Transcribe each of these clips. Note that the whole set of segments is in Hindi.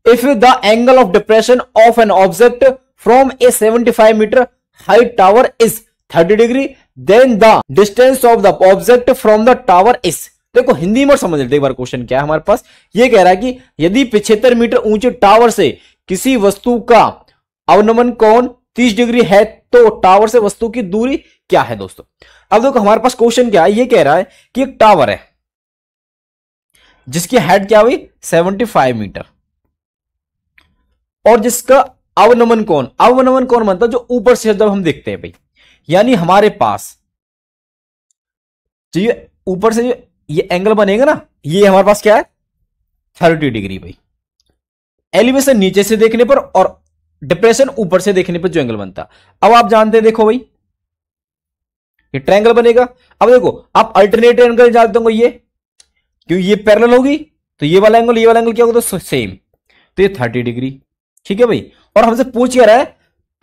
If the angle of depression of an object from a 75 metre height tower is 30 degree, then the distance of the object from the tower is. देखो हिंदी में समझ लेते एक बार क्वेश्चन क्या है हमारे पास। ये कह रहा है कि यदि 75 मीटर ऊंचे टावर से किसी वस्तु का अवनमन कोण 30 डिग्री है तो टावर से वस्तु की दूरी क्या है दोस्तों। अब देखो हमारे पास क्वेश्चन क्या है, ये कह रहा है कि एक टावर है जिसकी हाइट क्या हुई 75 मीटर और जिसका अवनमन कोण, अवनमन कोण मतलब जो ऊपर से जब हम देखते हैं भाई, यानी हमारे पास जो ये ऊपर से जो ये एंगल बनेगा ना, ये हमारे पास क्या है 30 डिग्री भाई। एलिवेशन नीचे से देखने पर और डिप्रेशन ऊपर से देखने पर जो एंगल बनता। अब आप जानते हैं, देखो भाई ये ट्रायंगल बनेगा। अब देखो आप अल्टरनेट एंगल जानते होंगे, ये क्यों ये पैरेलल होगी तो ये वाला एंगल क्या होगा तो सेम, तो ये 30 डिग्री। ठीक है भाई। और हमसे पूछ क्या रहा है,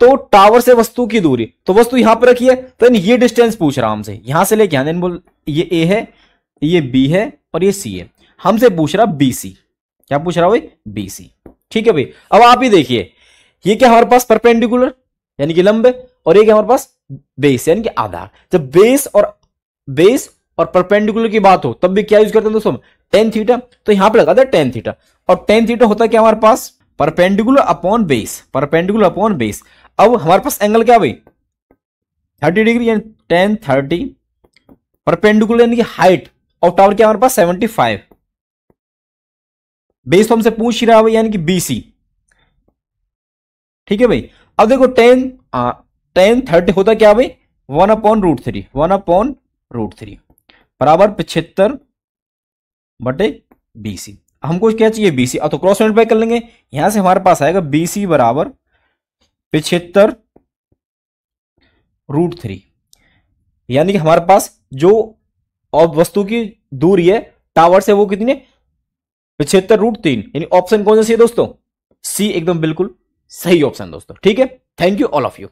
तो टावर से वस्तु की दूरी, तो वस्तु यहां पर रखी है तो ये डिस्टेंस पूछ रहा हमसे, यहां से लेके यहां बोल, ये ए है, ये बी है और ये सी है। हमसे पूछ रहा बीसी, क्या पूछ रहा भाई बीसी। ठीक है भाई। अब आप ही देखिए ये क्या हमारे पास परपेंडिकुलर यानी कि लंब है और ये क्या हमारे पास बेस यानी कि आधार। जब बेस और परपेंडिकुलर की बात हो तब भी क्या यूज करते हैं दोस्तों, टेन थीटा। तो यहां पे लगा था टेन थीटा, और टेन थीटा होता है क्या हमारे पास perpendicular upon base, perpendicular upon base. अब हमारे पास एंगल क्या भाई 30 डिग्री यानी टेन 30, परपेंडिकुलर यानी कि हाइट और टावर क्या हमारे पास 75, बेस तो हमसे पूछ ही रहा है यानी कि बीसी। ठीक है भाई। अब देखो टेन 30 होता क्या भाई 1/√3, 1/√3 बराबर 75 बटे बीसी। हमको क्या चाहिए बीसी, तो क्रॉस मल्टीप्लाई कर लेंगे, यहां से हमारे पास आएगा बीसी बराबर 75√3, यानी कि हमारे पास जो वस्तु की दूरी है टावर से वो कितनी है 75√3, यानी ऑप्शन कौन सा सही है दोस्तों, सी एकदम बिल्कुल सही ऑप्शन दोस्तों। ठीक है, thank you all of you.